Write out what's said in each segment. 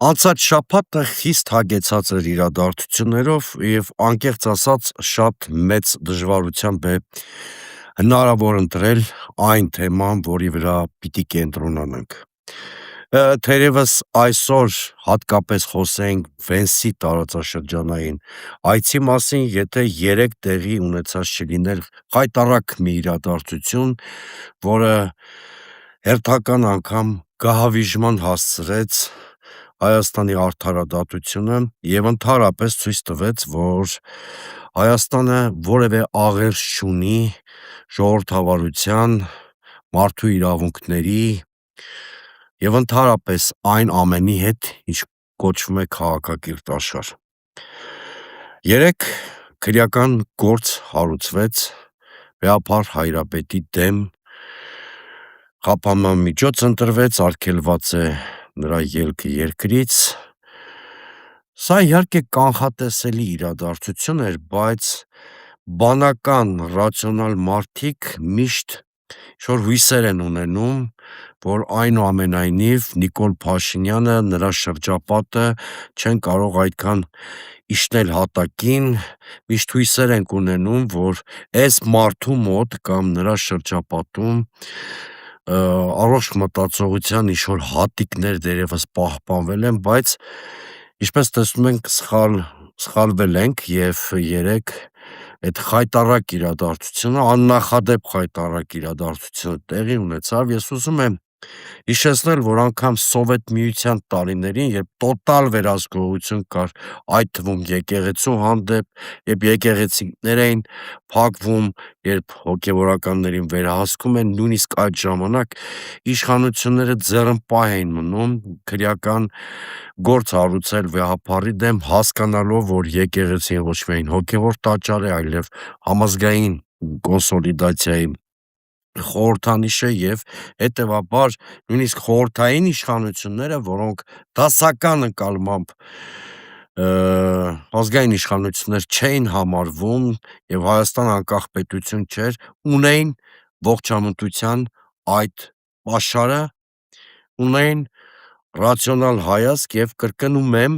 Անցած շաբաթը խիստ հագեցած էր իրադարձություններով և անկեղծ ասած շատ մեծ դժվարությամբ է հնարավոր ընտրել այն թեման, որի վրա պիտի կենտրոնանանք։ Թերևս այսօր հատկապես խոսենք Վենսի տարածաշրջանային այցի մասին, եթե երեկ տեղի ունեցած չլիներ խայտառակ մի իրադարձություն, որը հերթական անգամ գահավիժման հասցրեց Հայաստանի արդարադատությունը և ընդհանրապես ցույց տվեց, որ Հայաստանը որևէ աղերս չունի ժողովրդավարության, մարդու իրավունքների և ընդհանրապես այն ամենի հետ, ինչ կոչվում է քաղաքակիրթ աշխարհ։ Երեկ քրեական գործ հարուցվեց Վեհափառ Հայրապետի դեմ, խափանման միջոց ընտրվեց, արգելված է նրա ելքը երկրից։ Սա իհարկե կանխատեսելի իրադարձություն էր, բայց բանական, ռացիոնալ մարդիկ միշտ ինչ-որ հույսեր են ունենում, որ այնուամենայնիվ Նիկոլ Փաշինյանը, նրա շրջապատը չեն կարող այդքան իջնել հատակին, միշտ հույսեր ենք ունենում, որ էս մարդու մոտ կամ նրա շրջապատում առողջ մտածողության ինչ-որ հատիկներ դեռևս պահպանվել են, բայց ինչպես տեսնում ենք սխալվել ենք և երեկ այդ խայտառակ իրադարձությունը, աննախադեպ խայտառակ իրադարձությունը տեղի ունեցավ։ Ես ուզում եմ հիշեցնել, որ անգամ Սովետ Միության տարիներին, երբ տոտալ վերահսկողություն կար, այդ թվում եկեղեցու հանդեպ, երբ եկեղեցիներ էին փակվում, երբ հոգևորականներին վերահսկում են, նույնիսկ այդ ժամանակ իշխանությունները ձեռնպահ էին մնում քրեական գործ հարուցել Վեհափառի դեմ, հասկանալով, որ եկեղեցին ոչ միայն հոգևոր տաճար է, այլև համազգային կոնսոլիդացիայի խորհրդանիշ է և հետևաբար նույնիսկ խորհրդային իշխանությունները, որոնք դասական ընկալմամբ ազգային իշխանություններ չէին համարվում և Հայաստան անկախ պետություն չէր, ունեին ողջամտության այդ պաշարը, ունեին ռացիոնալ հայացք և կրկնում եմ,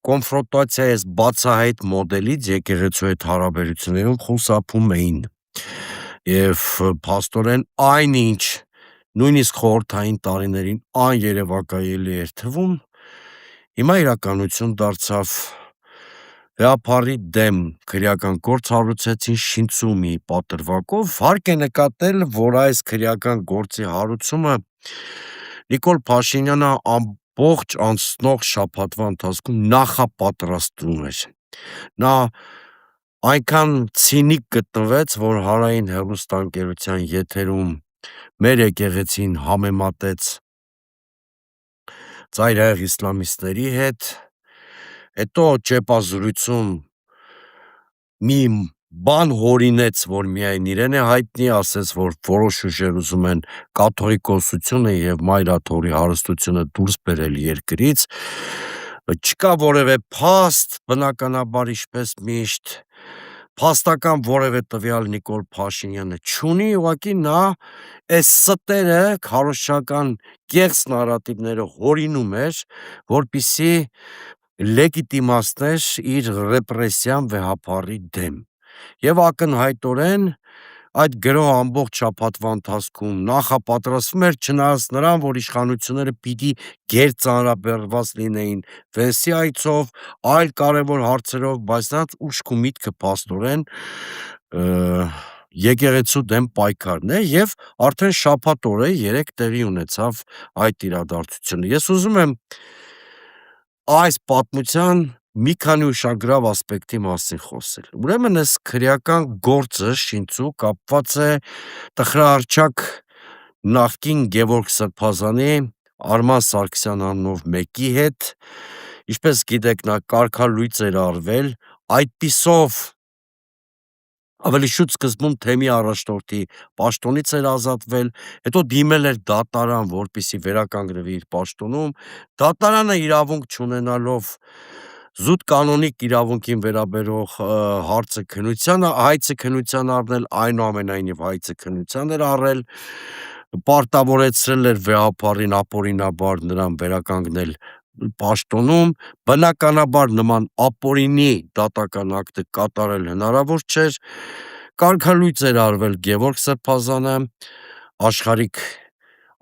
կոնֆրոնտացիայի այս բացահայտ մոդելից եկեղեցու հետ հարաբերություններում խուսափում էին և փաստորեն այնինչ նույնիսկ խորհրդային տարիներին աներևակայելի էր թվում, հիմա իրականություն դարձավ։ Վեհափառի դեմ քրեական գործ հարուցեցին շինծումի պատրվակով, հարկ է նկատել, որ այս քրեական գործի հարուցումը Նիկոլ Փաշինյանը ամբողջ անցնող շաբաթվա ընթացքում նախապատրաստում էր։ Նա այնքան ցինիկ գտնվեց, որ հանրային հեռուստաընկերության եթերում մեր եկեղեցին համեմատեց ծայրահեղ իսլամիստների հետ, հետո ճեպազրույցում մի բան հորինեց, որ միայն իրեն է հայտնի, ասեց, որ որոշ ուժեր ուզում են կաթողիկոսությունը և Մայր Աթոռի հարստությունը դուրս բերել երկրից, չկա որևէ փաստ, բնականաբար ինչպես միշտ, փաստական որևէ տվյալ Նիկոլ Փաշինյանը չունի, ուղղակի նա այս ստերը, քարոզչական կեղծ նարատիվները հորինում էր, որպեսզի լեգիտիմացներ իր ռեպրեսիան Վեհափառի դեմ և ակնհայտորեն այդ գրոհը ամբողջ շաբաթվա ընթացքում նախապատրաստվում էր, չնայած նրան, որ իշխանությունները պիտի գերծանրաբեռնված լինեին Վենսի այցով, այլ կարևոր հարցերով, բայց նրանց ուշք ու միտքը փաստորեն եկեղեցու դեմ պայքարն է և արդեն շաբաթ օրը երեկ տեղի ունեցավ այդ իրադարձությունը։ Ես ուզում եմ այս պատմության մի քանի ուշագրավ ասպեկտի մասին խոսել։ Ուրեմն այս քրեական գործը շինծու կապված է տխրահռչակ նախկին Գևորգ Սրբազանի Արման Սարգսյան անունով մեկի հետ, ինչպես գիտեք, նա կարգալույծ էր արվել, այդպիսով ավելի շուտ սկզբում թեմի առաջնորդի պաշտոնից էր ազատվել, հետո դիմել էր դատարան, որպեսզի վերականգնվի իր պաշտոնում, դատարանը իրավունք չունենալով զուտ կանոնիկ իրավունքին վերաբերող հայցը քննության առնել, այնուամենայնիվ հայցը քննության էր առել, պարտավորեցրել էր Վեհափառին ապօրինաբար նրան վերականգնել պաշտոնում, բնականաբար նման ապօրինի դատական ակտը կատարել հնարավոր չէր, կարգալույծ էր արվել Գևորգ Սրբազանը, Աշխարհիկ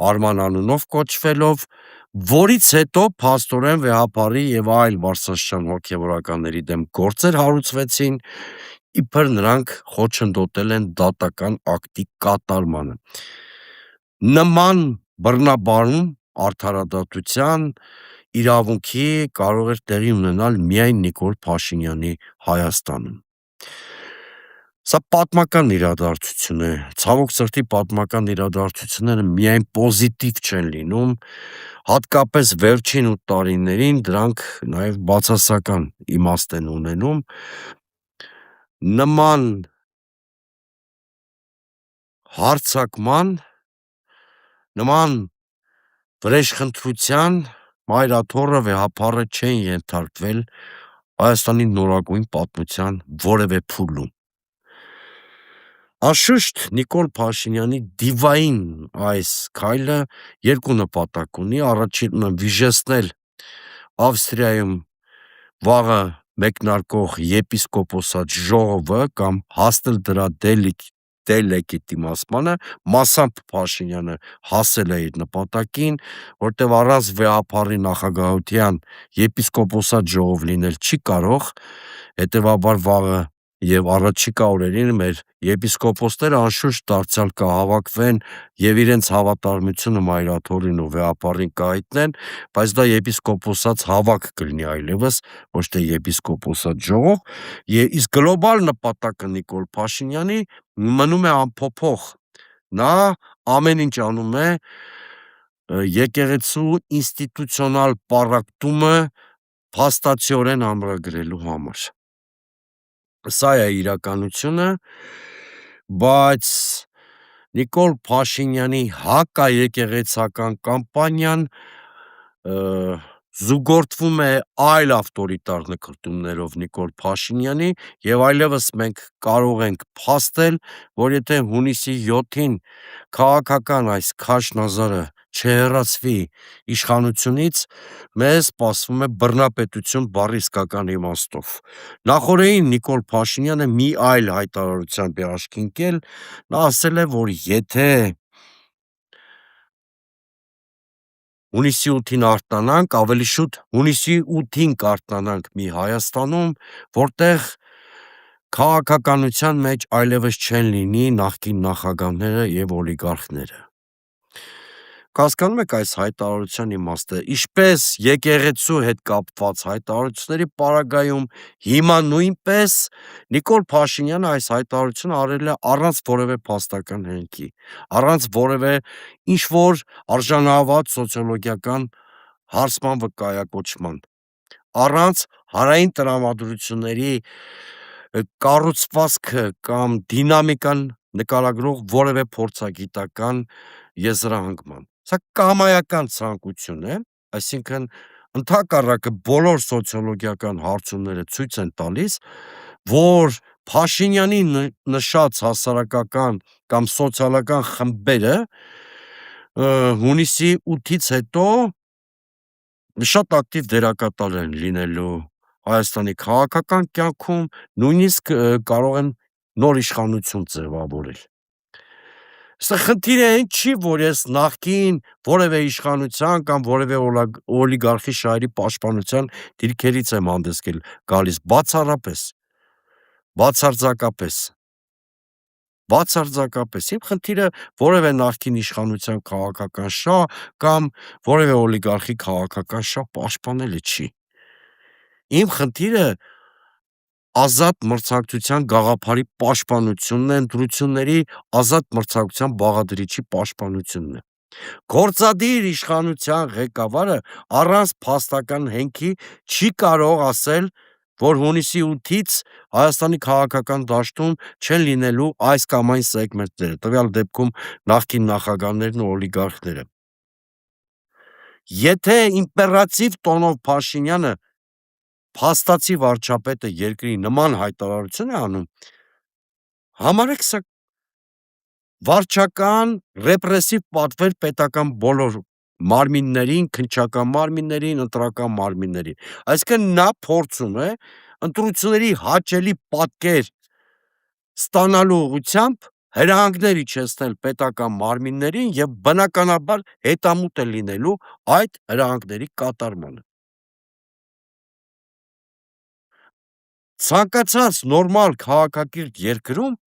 Արման անունով կոչվելով, որից հետո փաստորեն Վեհափարի եւ այլ բարձրաստիճան հոգևորականների դեմ գործեր հարուցվեցին, իբր նրանք խոչընդոտել են դատական ակտի կատարմանը։ Նման բռնաբարում արդարադատության իրավունքի կարող էր տեղի ունենալ միայն Նիկոլ Փաշինյանի Հայաստանում։ Սա պատմական իրադարձություն է, ցավոք սրտի պատմական իրադարձությունները միայն պոզիտիվ չեն լինում, հատկապես վերջին 8 տարիներին դրանք նաև բացասական իմաստ են ունենում, նման հարձակման, նման վրեժխնդրության մայրաթոռը Վեհափարը չեն ենթարկվել Հայաստանի նորագույն պատմության որևէ փուլում։ Անշուշտ Նիկոլ Փաշինյանի դիվային այս քայլը երկու նպատակ ունի, առաջինը վիժեցնել Ավստրիայում վաղը մեկնարկող եպիսկոպոսատ ժողովը կամ հասնել դրա դելեգիտիմացմանը, մասամբ Փաշինյանը հասել է իր նպատակին, որտեղ առանց Վեհափարի նախագահության եպիսկոպոսատ ժողով լինել չի կարող, հետևաբար վաղը եւ առաջիկա օրերին մեր եպիսկոպոսները անշուշտ դարձյալ կհավաքվեն եւ իրենց հավատարմությունը մայրաթոռին ու Վեհափարին կհայտնեն, բայց դա եպիսկոպոսած հավաք կլինի այլևս, ոչ թե եպիսկոպոսատ ժողով, իսկ գլոբալ նպատակը Նիկոլ Փաշինյանի մնում է անփոփոխ, նա ամեն ինչ անում է եկեղեցու ինստիտուցիոնալ պառակտումը փաստացիորեն ամրագրելու համար։ Սա է իրականությունը, բայց Նիկոլ Փաշինյանի հակաեկեղեցական կամպանիան զուգորդվում է այլ ավտորիտար նկրտումներով Նիկոլ Փաշինյանի եւ այլևս մենք կարող ենք փաստել, որ եթե հունիսի 7-ին քաղաքական այս քաշնազարը չհեռացվի իշխանությունից, մեզ սպասվում է բռնապետություն բառի իսկական իմաստով։ Նախօրեին Նիկոլ Փաշինյանը մի այլ հայտարարությամբ է աչքի ընկել, նա ասել է, որ եթե հունիսի 8-ին արտանանք, ավելի շուտ հունիսի 8-ին կարթնանանք մի Հայաստանում, որտեղ քաղաքականության մեջ այլևս չեն լինի նախկին նախագահները եւ օլիգարխները։ Հասկանում եք այս հայտարարության իմաստը, ինչպես եկեղեցու հետ կապված հայտարարությունների պարագայում հիմա նույնպես Նիկոլ Փաշինյանը այս հայտարարությունը արել է առանց որևէ փաստական հենքի, առանց որևէ ինչ-որ արժանահավատ սոցիոլոգիական հարցման վկայակոչման, առանց հանրային տրամադրությունների կառուցվածքը կամ դինամիկան նկարագրող որևէ փորձագիտական եզրահանգման։ Սա կամայական ցանկություն է, այսինքն ընդհակառակը բոլոր սոցիոլոգիական հարցումները ցույց են տալիս, որ Փաշինյանի նշած հասարակական կամ սոցիալական խմբերը հունիսի 8-ից հետո շատ ակտիվ դերակատար են լինելու Հայաստանի քաղաքական կյանքում, նույնիսկ կարող են նոր իշխանություն ձևավորել։ Այստեղ խնդիրը այն չի, որ ես նախկին որևէ իշխանության կամ որևէ օլիգարխի շահերի պաշտպանության դիրքերից եմ հանդես գալիս, բացարձակապես։ Իմ խնդիրը որևէ նախկին իշխանության քաղաքական շահ կամ որևէ օլիգարխի քաղաքական շահ պաշտպանելը չի։ Իմ խնդիրը ազատ մրցակցության գաղափարի պաշտպանությունն է, ընտրությունների ազատ մրցակցության բաղադրիչի պաշտպանությունն է։ Գործադիր իշխանության ղեկավարը առանց փաստական հենքի չի կարող ասել, որ հունիսի 8-ից Հայաստանի քաղաքական դաշտում չեն լինելու այս կամ այն սեգմենտները, տվյալ դեպքում նախկին նախագահներն ու օլիգարխները։ Եթե իմպերատիվ տոնով Փաշինյանը փաստացի վարչապետը երկրի նման հայտարարություն է անում, համարեք սա վարչական ռեպրեսիվ պատվեր պետական բոլոր մարմիններին, քննչական մարմիններին, ընտրական մարմիններին։ Այսինքն նա փորձում է ընտրությունների հաճելի պատկեր ստանալու ուղղությամբ հրահանգներ իջեցնել պետական մարմիններին եւ բնականաբար հետամուտ է լինելու այդ հրահանգների կատարմանը։ Ցանկացած նորմալ քաղաքակիրթ երկրում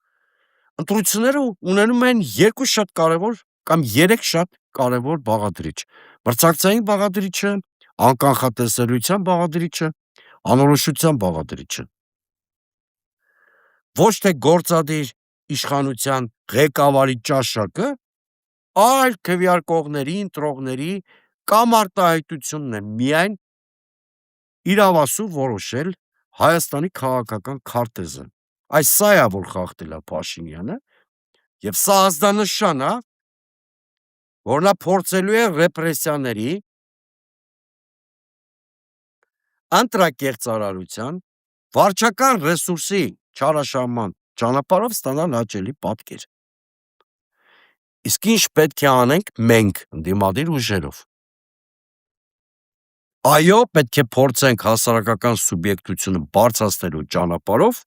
ընտրությունները ունենում են երկու շատ կարևոր կամ երեք շատ կարևոր բաղադրիչ. մրցակցային բաղադրիչը, անկանխատեսելիության բաղադրիչը, անորոշության բաղադրիչը։ Ոչ թե գործադիր իշխանության ղեկավարի ճաշակը, այլ քվեարկողների, ընտրողների կամ արտահայտությունն է միայն իրավասու որոշել Հայաստանի քաղաքական քարտեզը։ Այս սա է, որ խախտել է Փաշինյանը, եւ սա ազդանշան է, որ նա փորձելու է ռեպրեսիաների, ընտրակեղծարարության, վարչական ռեսուրսի չարաշահման ճանապարհով ստանալ հաճելի պատկեր։ Իսկ ինչ պետք է անենք մենք ընդդիմադիր ուժերով։ Այո, պետք է փորձենք հասարակական սուբյեկտությունը բարձրացնելու ճանապարհով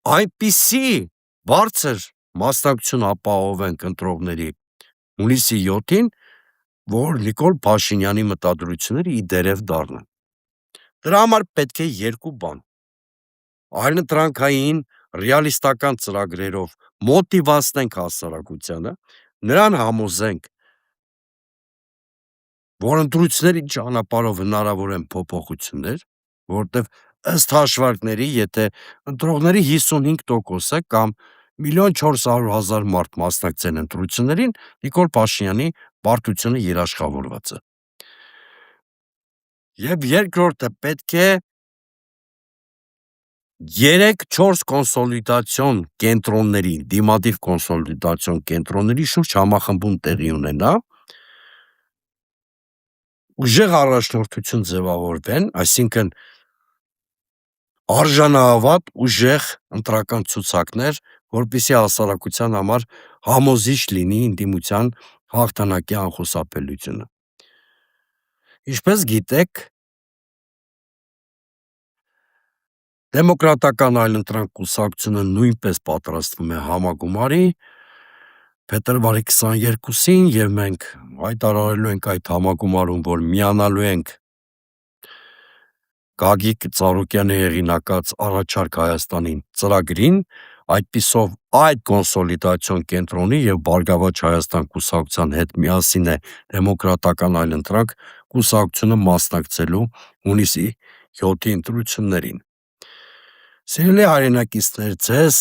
այնպիսի բարձր մասնակցություն ապահովենք ընտրողների հունիսի 7-ին, որ Նիկոլ Փաշինյանի մտադրությունները ի դերև դառնան։ Դրա համար պետք է երկու բան. այլընտրանքային ռեալիստական ծրագրերով մոտիվացնենք հասարակությանը, նրան համոզենք, որ ընտրությունների ճանապարհով հնարավոր են փոփոխություններ, որովհետև ըստ հաշվարկների, եթե ընտրողների 55%-ը կամ 1.4 միլիոն մարդ մասնակցեն ընտրություններին, Նիկոլ Փաշինյանի պարտությունը երաշխավորված է։ Եվ երկրորդը պետք է 3-4 կոնսոլիդացիոն կենտրոնների, դիմադիր կոնսոլիդացիոն կենտրոնների շուրջ համախմբում տեղի ունենա, ուժեղ առաջնորդություն ձևավորվեն, այսինքն արժանահավատ ուժեղ ընտրական ցուցակներ, որպեսզի հասարակության համար համոզիչ լինի ընդդիմության հաղթանակի անխուսափելիությունը։ Ինչպես գիտեք, Դեմոկրատական այլընտրանք կուսակցությունը նույնպես պատրաստվում է համագումարի փետրվարի 22-ին եւ մենք հայտարարելու ենք այդ համագումարում, որ միանալու ենք Գագիկ Ծառուկյանի հեղինակած «Առաջարկ Հայաստանին» ծրագրին, այդպիսով այդ կոնսոլիդացիոն կենտրոնի եւ «Բարգավաճ Հայաստան» կուսակցության հետ միասին է Դեմոկրատական այլընտրանք կուսակցությունը մասնակցելու հունիսի 7-ի ընտրություններին։ Սիրելի հայրենակիցներ, ձեզ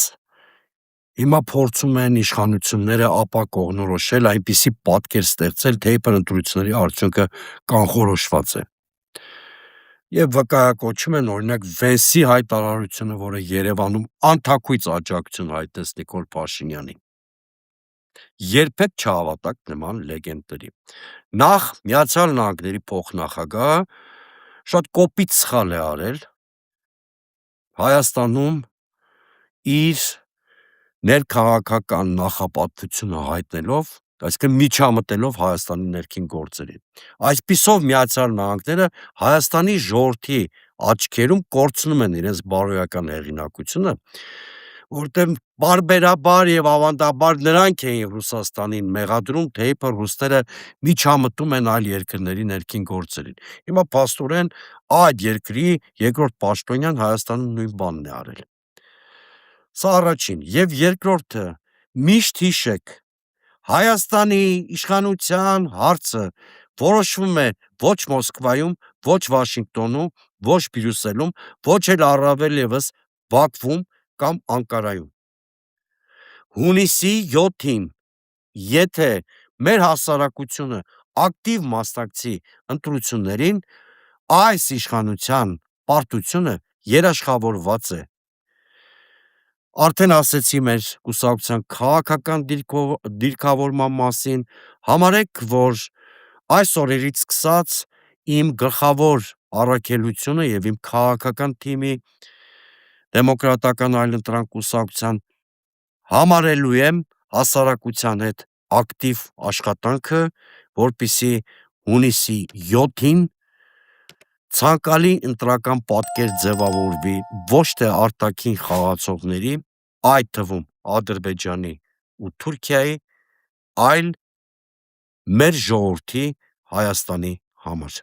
հիմա փորձում են իշխանությունները ապակողնորոշել, այնպիսի պատկեր ստեղծել, թե իբր ընտրությունների արդյունքը կանխորոշված է։ Եվ վկայակոչում են օրինակ Վենսի հայտարարությունը, որը Երևանում անթաքույց աջակցություն հայտնեց Նիկոլ Փաշինյանին։ Երբեք չհավատաք նման լեգենդների։ Նախ Միացյալ Նահանգների փոխնախագահը շատ կոպիտ սխալ է արել Հայաստանում իր ներքաղաքական նախապատվությունը հայտնելով, այսինքն միջամտելով Հայաստանի ներքին գործերի։ Այսպիսով Միացյալ Նահանգները Հայաստանի ժողովրդի աչքերում կորցնում են իրենց բարոյական հեղինակությունը, որտեղ պարբերաբար եւ ավանդաբար նրանք էին Ռուսաստանին մեղադրում, թե իբր ռուսները միջամտում են այլ երկրների ներքին գործերին։ Հիմա փաստորեն այդ երկրի երկրորդ պաշտոնյան Հայաստանում նույն բանն է արել։ Սա առաջին, եւ երկրորդը, միշտ հիշեք, Հայաստանի իշխանության հարցը որոշվում է ոչ Մոսկվայում, ոչ Վաշինգտոնում, ոչ Բրյուսելում, ոչ էլ առավել եւս Բաքվում կամ Անկարայում։ Հունիսի 7-ին, եթե մեր հասարակությունը ակտիվ մասնակցի ընտրություններին, այս իշխանության պարտությունը երաշխավորված է։ Արդեն ասեցի մեր կուսակցության քաղաքական դիրքավորման մասին, համարեք, որ այս օրերից սկսած իմ գլխավոր առաքելությունը եւ իմ քաղաքական թիմի Դեմոկրատական այլընտրանք կուսակցության համարելու եմ հասարակության հետ ակտիվ աշխատանքը, որպեսզի հունիսի 7-ին ցանկալի ընտրական պատկեր ձևավորվի ոչ թե արտաքին խաղացողների, այդ թվում Ադրբեջանի ու Թուրքիայի, այլ մեր ժողովրդի Հայաստանի համար։